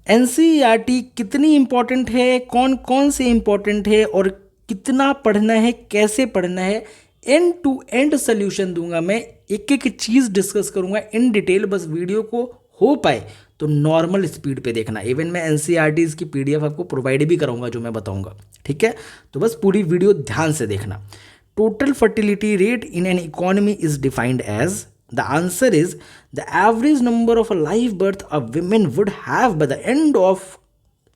NCERT कितनी important है, कौन कौन से इंपॉर्टेंट है और कितना पढ़ना है, कैसे पढ़ना है, एंड टू एंड सोल्यूशन दूंगा मैं। एक एक चीज़ डिस्कस करूंगा इन डिटेल। बस वीडियो को हो पाए तो नॉर्मल स्पीड पे देखना। इवन मैं एनसीईआरटीज़ की पीडीएफ आपको प्रोवाइड भी कराऊंगा जो मैं बताऊंगा, ठीक है। तो बस पूरी वीडियो ध्यान से देखना। Total fertility rate in an economy is defined as, the answer is the average number of live birth a women would have by the end of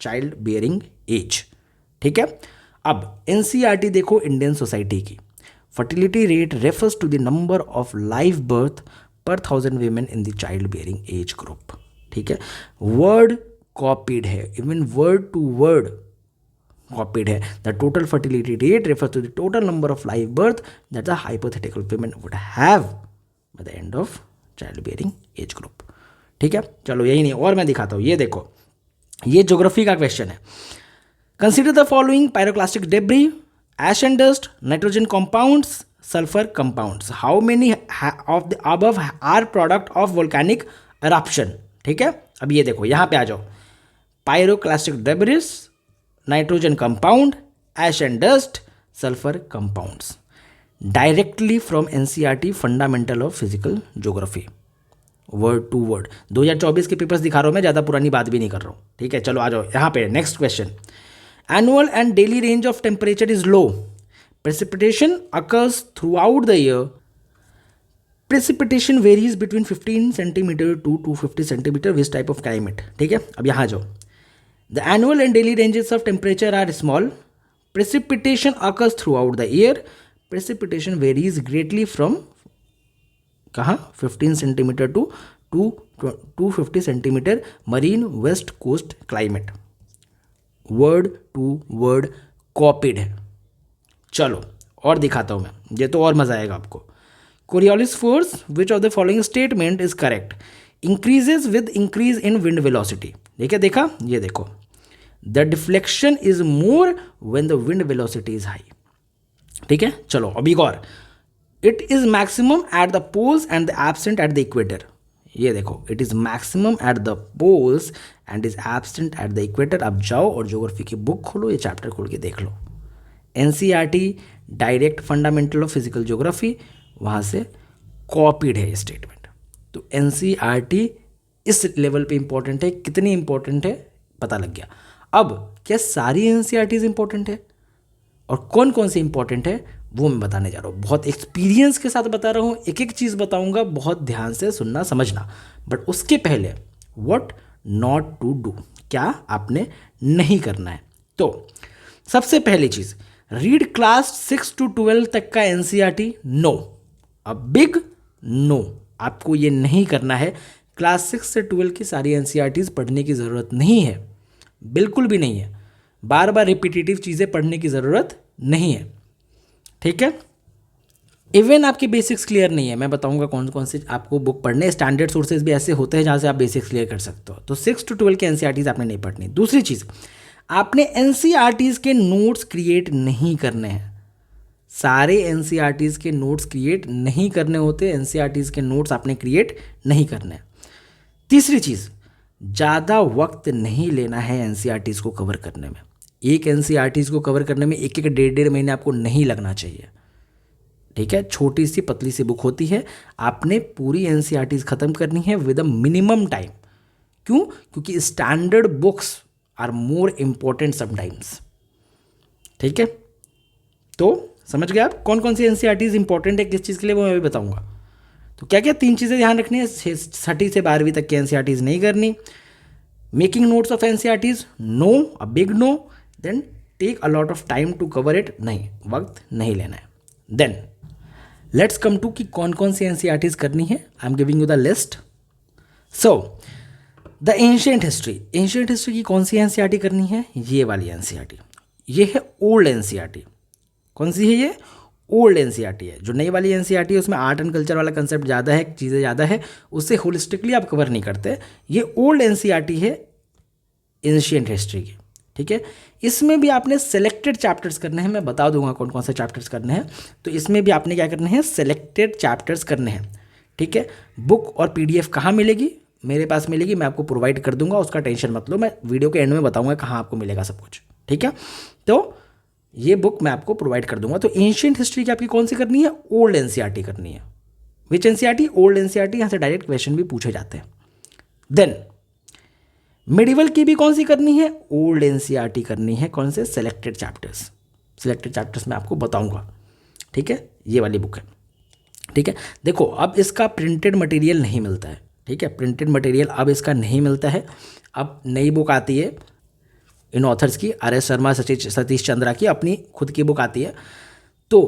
child bearing age, ठीक है। अब एनसीईआरटी देखो Indian society की। Fertility rate refers to the number of live birth per 1000 women in the child bearing age group, ठीक है। Word copied है, even word to word copied है। The total fertility rate refers to the total number of live birth that the hypothetical women would have by the end of child bearing age group, ठीक है। चलो यही नहीं और मैं दिखाता हूँ। ये देखो, ये ज्योग्राफी का क्वेश्चन है। Consider the following pyroclastic debris, ash and dust, nitrogen compounds, sulphur compounds. How many of the above are product of volcanic eruption, ठीक है। अब ये देखो, यहाँ पे आ जाओ। Pyroclastic debris, nitrogen compound, ash and dust, sulphur compounds. Directly from NCERT fundamental of physical geography, word to word. 2024 के पेपर्स दिखा रहा हूँ मैं, ज़्यादा पुरानी बात भी नहीं कर रहा हूँ, ठीक है। चलो आ जाओ यहाँ पे next question. Annual and daily range of temperature is low, precipitation occurs throughout the year, precipitation varies between 15 centimetre to 250 centimetre which type of climate, ठीक है। अब यहाँ जाओ। The annual and daily ranges of temperature are small, precipitation occurs throughout the year, precipitation varies greatly from कहाँ 15 centimetre to 250 centimetre marine west coast climate. Word to word copied है। चलो और दिखाता हूँ मैं, ये तो और मज़ा आएगा आपको। Coriolis force which of the following statement is correct, increases with increase in wind velocity. देखिए, देखा, ये देखो, the deflection is more when the wind velocity is high, ठीक है। चलो अब एक और, it is maximum at the poles and the absent at the equator. ये देखो, it is maximum at the poles and is absent at the equator. अब जाओ और ज्योग्राफी की बुक खोलो, ये चैप्टर खोल के देख लो। NCERT direct fundamental of physical geography, वहाँ से कॉपीड है ये स्टेटमेंट। तो एनसीईआरटी इस लेवल पे इंपॉर्टेंट है। कितनी इंपॉर्टेंट है पता लग गया। अब क्या सारी एनसीईआरटीज इंपॉर्टेंट है और कौन कौन से इंपॉर्टेंट है वो मैं बताने जा रहा हूँ। बहुत एक्सपीरियंस के साथ बता रहा हूँ, एक एक चीज़ बताऊँगा, बहुत ध्यान से सुनना समझना। बट उसके पहले व्हाट नॉट टू डू, क्या आपने नहीं करना है। तो सबसे पहली चीज़, रीड क्लास 6 to 12 तक का NCERT, no, a big no, आपको ये नहीं करना है। क्लास 6 से 12 की सारी एनसीईआरटीज़ पढ़ने की ज़रूरत नहीं है, बिल्कुल भी नहीं है। बार बार रिपीटेटिव चीज़ें पढ़ने की ज़रूरत नहीं है, ठीक है। इवन आपके बेसिक्स क्लियर नहीं है, मैं बताऊंगा कौन कौन से आपको बुक पढ़ने। स्टैंडर्ड सोर्सेज भी ऐसे होते हैं जहाँ से आप बेसिक्स क्लियर कर सकते हो। तो 6 to 12 के एनसीईआरटीज़ आपने नहीं पढ़नी। दूसरी चीज़, आपने एनसीईआरटीज़ के नोट्स क्रिएट नहीं करने हैं। सारे एनसीईआरटीज़ के नोट्स क्रिएट नहीं करने होते, एनसीईआरटीज़ के नोट्स आपने क्रिएट नहीं करने। तीसरी चीज़, ज़्यादा वक्त नहीं लेना है एनसीईआरटीज़ को कवर करने में। एक एनसीईआरटीज़ को कवर करने में एक 1.5 महीने आपको नहीं लगना चाहिए, ठीक है। छोटी सी पतली सी बुक होती है, आपने पूरी एनसीईआरटीज़ ख़त्म करनी है विद अ मिनिमम टाइम। क्यों? क्योंकि standard books are more important sometimes, ठीक है। तो समझ गए आप कौन कौन सी एनसीईआरटीज़ इंपॉर्टेंट है किस चीज़ के लिए, वो मैं भी बताऊंगा। तो क्या क्या 3 चीज़ें ध्यान रखनी है। 6ठी से 12वीं तक की एनसीईआरटीज़ नहीं करनी। Making notes of NCERTs, no, a big no. Then take a lot of time to cover it, नहीं, वक्त नहीं लेना है। देन लेट्स कम टू कि कौन कौन सी एनसीईआरटीज़ करनी है। I am giving you the list. So the ancient history, ancient history की कौन सी एनसीईआरटी करनी है? ये वाली एनसीईआरटी। ये है ओल्ड एनसीईआरटी। कौन सी है ये? ओल्ड एनसीईआरटी है। जो नई वाली एनसीईआरटी है उसमें आर्ट एंड कल्चर वाला कंसेप्ट ज़्यादा है, चीज़ें ज़्यादा है, उससे होलिस्टिकली आप कवर नहीं करते। ये ओल्ड एनसीईआरटी है एंशिएंट हिस्ट्री की, ठीक है। इसमें भी आपने सेलेक्टेड चैप्टर्स करने हैं, मैं बता दूंगा कौन कौन से चैप्टर्स करने हैं। तो इसमें भी आपने क्या करने हैं? सेलेक्टेड चैप्टर्स करने हैं, ठीक है। बुक और पीडीएफ कहाँ मिलेगी? मेरे पास मिलेगी, मैं आपको प्रोवाइड कर दूंगा, उसका टेंशन मत लो, मैं वीडियो के एंड में बताऊंगा कहाँ आपको मिलेगा सब कुछ, ठीक है। तो ये बुक मैं आपको प्रोवाइड कर दूंगा। तो एंशियंट हिस्ट्री की आपकी कौन सी करनी है? ओल्ड एनसीईआरटी करनी है। विच एनसीईआरटी? Old NCERT. यहाँ से डायरेक्ट क्वेश्चन भी पूछे जाते हैं। देन मिडिवल की भी कौन सी करनी है? ओल्ड एनसीईआरटी करनी है। कौन से? Selected chapters. सिलेक्टेड चैप्टर्स मैं आपको बताऊंगा, ठीक है। ये वाली बुक है, ठीक है। देखो अब इसका प्रिंटेड मटेरियल नहीं मिलता है, ठीक है। प्रिंटेड मटेरियल अब इसका नहीं मिलता है। अब नई बुक आती है इन ऑथर्स की, RS शर्मा, सतीश चंद्रा की अपनी खुद की बुक आती है। तो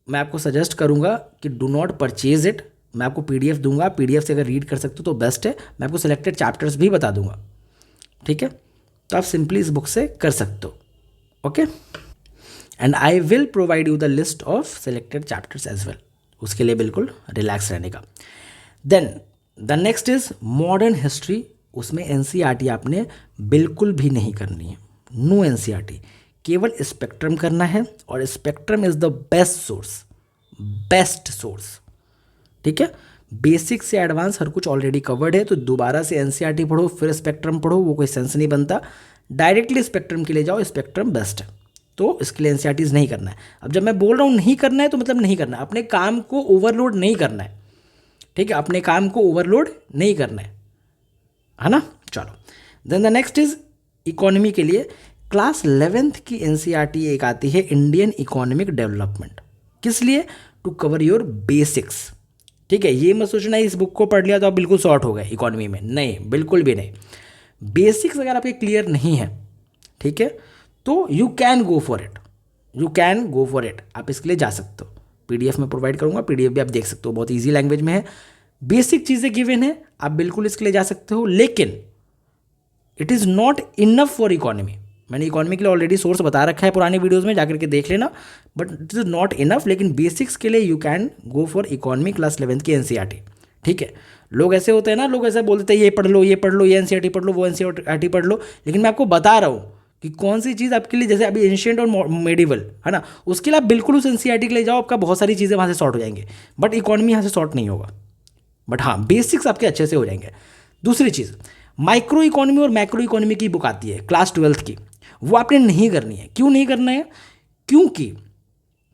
मैं आपको सजेस्ट करूंगा कि डू नॉट परचेज इट। मैं आपको PDF दूंगा, PDF से अगर रीड कर सकते हो तो बेस्ट है। मैं आपको सिलेक्टेड चैप्टर्स भी बता दूंगा, ठीक है। तो आप सिंपली इस बुक से कर सकते हो, okay. And I will provide you the list of selected chapters as well. उसके लिए बिल्कुल रिलैक्स रहने का। Then the next is modern history. उसमें NCERT आपने बिल्कुल भी नहीं करनी है, नो NCERT। केवल स्पेक्ट्रम करना है, और spectrum is the best source, best source, ठीक है। बेसिक से एडवांस हर कुछ ऑलरेडी कवर्ड है, तो दोबारा से NCERT पढ़ो फिर स्पेक्ट्रम पढ़ो, वो कोई सेंस नहीं बनता। डायरेक्टली स्पेक्ट्रम के लिए जाओ, स्पेक्ट्रम बेस्ट है। तो इसके लिए NCERTs नहीं करना है। अब जब मैं बोल रहा हूँ नहीं करना है तो मतलब नहीं करना है, अपने काम को ओवरलोड नहीं करना है, ठीक है। अपने काम को ओवरलोड नहीं करना है ना। चलो then the next is economy के लिए क्लास 11th की NCERT एक आती है, इंडियन इकोनॉमिक डेवलपमेंट। किस लिए? टू कवर योर बेसिक्स, ठीक है। ये मत सोचना इस बुक को पढ़ लिया तो आप बिल्कुल शॉर्ट हो गए इकोनॉमी में, नहीं, बिल्कुल भी नहीं। बेसिक्स अगर आपके क्लियर नहीं है, ठीक है, तो you can go for it, you can go for it. आप इसके लिए जा सकते हो। PDF में प्रोवाइड करूंगा, PDF भी आप देख सकते हो, बहुत ईजी लैंग्वेज में है, बेसिक चीज़ें गिवन है, आप बिल्कुल इसके लिए जा सकते हो। लेकिन it is not enough for economy. मैंने इकोनॉमी के लिए ऑलरेडी सोर्स बता रखा है पुराने वीडियोस में, जाकर के देख लेना, but it is not enough. लेकिन बेसिक्स के लिए you can go for economy class 11th की NCERT, ठीक है। लोग ऐसे होते हैं ना, लोग ऐसा बोलते हैं ये पढ़ लो, ये पढ़ लो, ये NCERT पढ़ लो, वो NCERT पढ़ लो। लेकिन मैं आपको बता रहा हूँ कि कौन सी चीज़ आपके लिए, जैसे अभी एंशिएंट और मेडिवल है ना, उसके लिए आप बिल्कुल उस NCERT के लिए जाओ, आपका बहुत सारी चीज़ें वहाँ से सॉर्ट हो जाएंगे, बट इकोनॉमी यहाँ से सॉर्ट नहीं होगा। बट हाँ, बेसिक्स आपके अच्छे से हो जाएंगे। दूसरी चीज़, माइक्रो इकोनॉमी और मैक्रो इकोनॉमी की बुक आती है क्लास 12th की, वो आपने नहीं करनी है। क्यों नहीं करना है? क्योंकि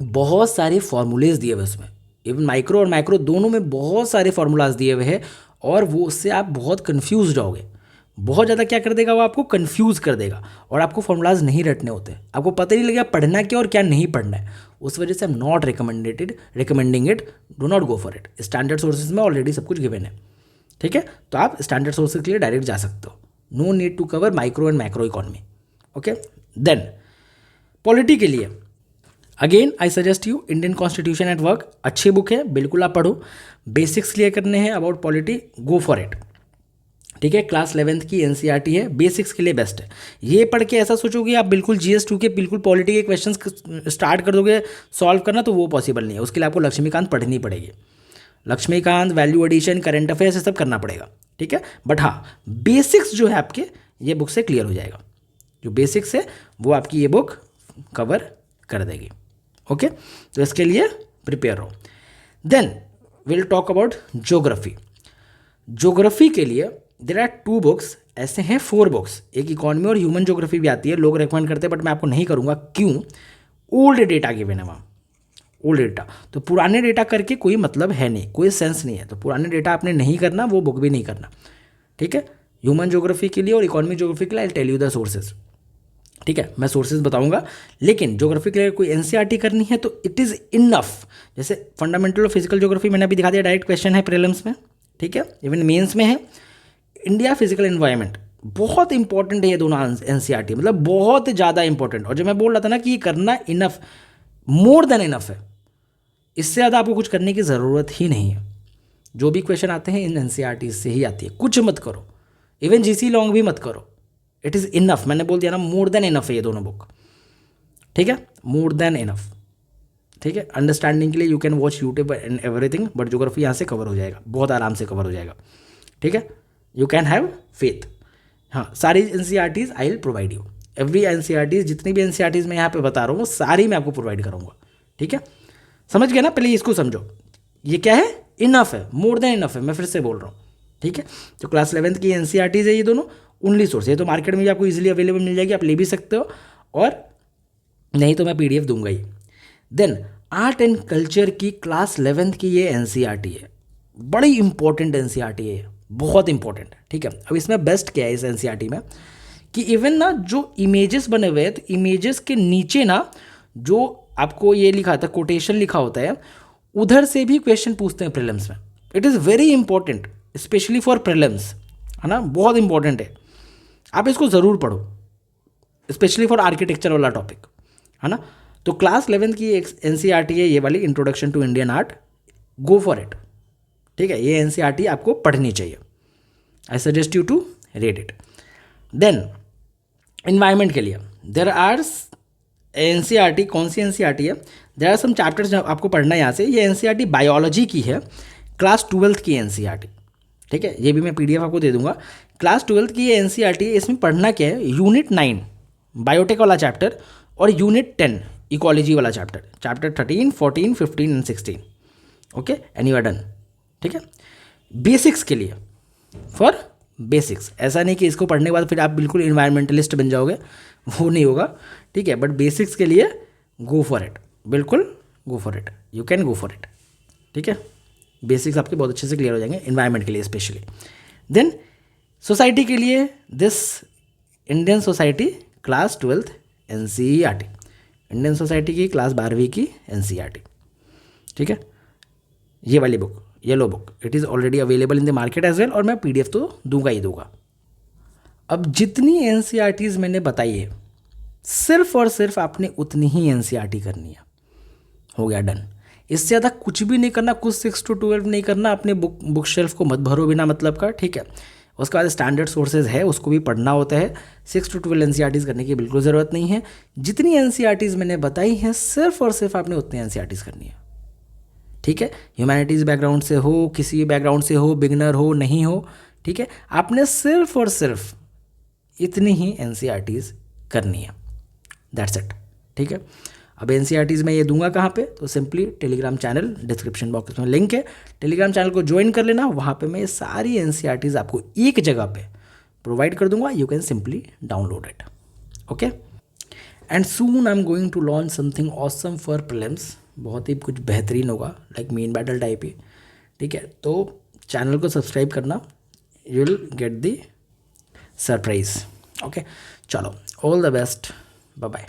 बहुत सारे फॉर्मूलेज दिए हुए उसमें, इवन माइक्रो और मैक्रो दोनों में बहुत सारे फॉर्मूलाज दिए हुए हैं, और वो उससे आप बहुत कन्फ्यूज होगे, बहुत ज़्यादा क्या कर देगा, वो आपको कन्फ्यूज़ कर देगा, और आपको फॉर्मूलाज नहीं रटने होते, आपको पता नहीं लगेगा पढ़ना क्या और क्या नहीं पढ़ना है। उस वजह से I am not recommending it, do not go for it. Standard sources में ऑलरेडी सब कुछ गिवन है, ठीक है। तो आप स्टैंडर्ड सोर्सेज के लिए डायरेक्ट जा सकते हो, no need to cover micro and macro economy, okay. Then polity के लिए again I suggest you Indian constitution at work, अच्छी बुक है, बिल्कुल आप पढ़ो। बेसिक्स क्लियर करने हैं about polity, go for it, ठीक है। क्लास 11th की NCERT है, बेसिक्स के लिए बेस्ट है। ये पढ़ के ऐसा सोचोगे आप बिल्कुल GS2 के बिल्कुल पॉलिटी के क्वेश्चंस स्टार्ट कर दोगे सॉल्व करना, तो वो पॉसिबल नहीं है। उसके लिए आपको लक्ष्मीकांत पढ़नी पड़ेगी, Laxmikanth, value addition, current affairs, ये सब करना पड़ेगा, ठीक है। बट हाँ, बेसिक्स जो है आपके ये बुक से क्लियर हो जाएगा, जो बेसिक्स है वो आपकी ये बुक कवर कर देगी, ओके। तो इसके लिए प्रिपेयर हो। Then will talk about geography. Geography के लिए देयर आर 2 बुक्स, ऐसे हैं 4 बुक्स, एक इकोनॉमी और ह्यूमन ज्योग्राफी भी आती है, लोग रेकमेंड करते हैं, बट मैं आपको नहीं करूँगा। क्यों? ओल्ड डेटा गिवन है वहाँ, ओल्ड डेटा, तो पुराने डेटा करके कोई मतलब है नहीं, कोई सेंस नहीं है। तो पुराने डेटा आपने नहीं करना, वो बुक भी नहीं करना, ठीक है। ह्यूमन ज्योग्राफी के लिए और इकोनॉमिक ज्योग्राफी के लिए I tell you the sources, ठीक है, मैं सोर्सेज बताऊंगा। लेकिन ज्योग्राफी के लिए कोई NCERT करनी है तो इट इज़ इनफ। जैसे फंडामेंटल ऑफ फिजिकल ज्योग्राफी मैंने अभी दिखा दिया, डायरेक्ट क्वेश्चन है प्रीलिम्स में, ठीक है, इवन मेंस में है। इंडिया फिजिकल एनवायरनमेंट बहुत इंपॉर्टेंट है, ये दोनों NCERT, मतलब बहुत ज़्यादा इंपॉर्टेंट। और जो मैं बोल रहा था ना कि ये करना इनफ, मोर देन इनफ है, इससे ज़्यादा आपको कुछ करने की ज़रूरत ही नहीं है। जो भी क्वेश्चन आते हैं इन NCERT से ही आती है, कुछ मत करो, इवन GC लॉन्ग भी मत करो, इट इज़ इनफ। मैंने बोल दिया ना, मोर देन इनफ है ये दोनों बुक, ठीक है, मोर देन इनफ, ठीक है। अंडरस्टैंडिंग के लिए you can watch YouTube and everything, but geography यहाँ से कवर हो जाएगा, बहुत आराम से कवर हो जाएगा, ठीक है। You can have faith. हाँ, सारी NCERTs I will provide you, every NCERTs, जितनी भी NCERTs मैं यहाँ पे बता रहा हूँ वो सारी मैं आपको प्रोवाइड करूँगा, ठीक है। समझ गया ना? पहले इसको समझो, ये क्या है, इनफ है, मोर देन इनफ है, मैं फिर से बोल रहा हूँ, ठीक है। तो क्लास 11th की NCERTs है ये दोनों, ओनली सोर्स। ये तो मार्केट में भी आपको इजीली अवेलेबल मिल जाएगी, आप ले भी सकते हो, और नहीं तो मैं PDF दूंगा ही। देन आर्ट एंड कल्चर की क्लास 11th की ये NCERT है, बड़ी इंपॉर्टेंट NCERT है, बहुत इंपॉर्टेंट है, ठीक है। अब इसमें बेस्ट क्या है इस NCERT में कि इवन ना जो इमेजेस बने हुए हैं, तो इमेजेस के नीचे ना जो आपको ये लिखा था, कोटेशन लिखा होता है, उधर से भी क्वेश्चन पूछते हैं प्रीलिम्स में। It is very important, specially for prelims, है ना, बहुत इंपॉर्टेंट है, आप इसको ज़रूर पढ़ो, स्पेशली फॉर आर्किटेक्चर वाला टॉपिक, है ना। तो क्लास 11th की एक NCERT है ये वाली, introduction to Indian art, go for it, ठीक है। ये NCERT आपको पढ़नी चाहिए, I suggest you to read it. Then environment के लिए देर आर NCERT, कौन सी NCERT है, देर आर सम चैप्टर्स आपको पढ़ना है यहाँ से। ये NCERT बायोलॉजी की है, क्लास 12th की NCERT, ठीक है। ये भी मैं PDF आपको दे दूंगा। क्लास 12th की ये NCERT, इसमें पढ़ना क्या है, यूनिट 9 बायोटेक वाला चैप्टर, और यूनिट 10 इकोलॉजी वाला chapter, chapter 13, 14, 15 and 16, okay, and you are done, ठीक है। बेसिक्स के लिए, फॉर बेसिक्स, ऐसा नहीं कि इसको पढ़ने के बाद फिर आप बिल्कुल इन्वायरमेंटलिस्ट बन जाओगे, वो नहीं होगा, ठीक है। बट बेसिक्स के लिए गो फॉर इट, बिल्कुल गो for it, you can go for it, ठीक है। बेसिक्स आपके बहुत अच्छे से क्लियर हो जाएंगे इन्वायरमेंट के लिए स्पेशली। देन सोसाइटी के लिए this Indian society class 12th NCERT, Indian society की क्लास 12वीं की NCERT, ठीक है। ये वाली book, yellow book, it is already available in the market as well, और मैं PDF तो दूंगा ही दूंगा। अब जितनी NCERTs मैंने बताई है, सिर्फ और सिर्फ आपने उतनी ही NCERT करनी है, हो गया डन। इससे ज़्यादा कुछ भी नहीं करना, कुछ 6 to 12 नहीं करना, अपने बुक शेल्फ को मत भरो बिना मतलब का, ठीक है। उसके बाद स्टैंडर्ड सोर्सेज है, उसको भी पढ़ना होता है। 6 to 12 NCERTs करने की बिल्कुल ज़रूरत नहीं है। जितनी NCERTs मैंने बताई हैं, सिर्फ और सिर्फ आपने उतनी NCERTs करनी है, ठीक है। ह्यूमैनिटीज़ बैकग्राउंड से हो, किसी बैकग्राउंड से हो, बिगनर हो, नहीं हो, ठीक है, आपने सिर्फ और सिर्फ इतनी ही NCERTs करनी है, दैट्स इट, ठीक है। अब NCERTs मैं ये दूंगा कहाँ पे, तो simply Telegram channel, description box में लिंक है, टेलीग्राम चैनल को ज्वाइन कर लेना, वहाँ पे मैं ये सारी NCERTs आपको एक जगह पे प्रोवाइड कर दूंगा, you can simply download it, okay. And soon I am going to launch something awesome for prelims, बहुत ही कुछ बेहतरीन होगा, लाइक मेन बैटल टाइप ही, ठीक है। तो चैनल को सब्सक्राइब करना, you will get the surprise, okay. चलो, all the best, bye bye.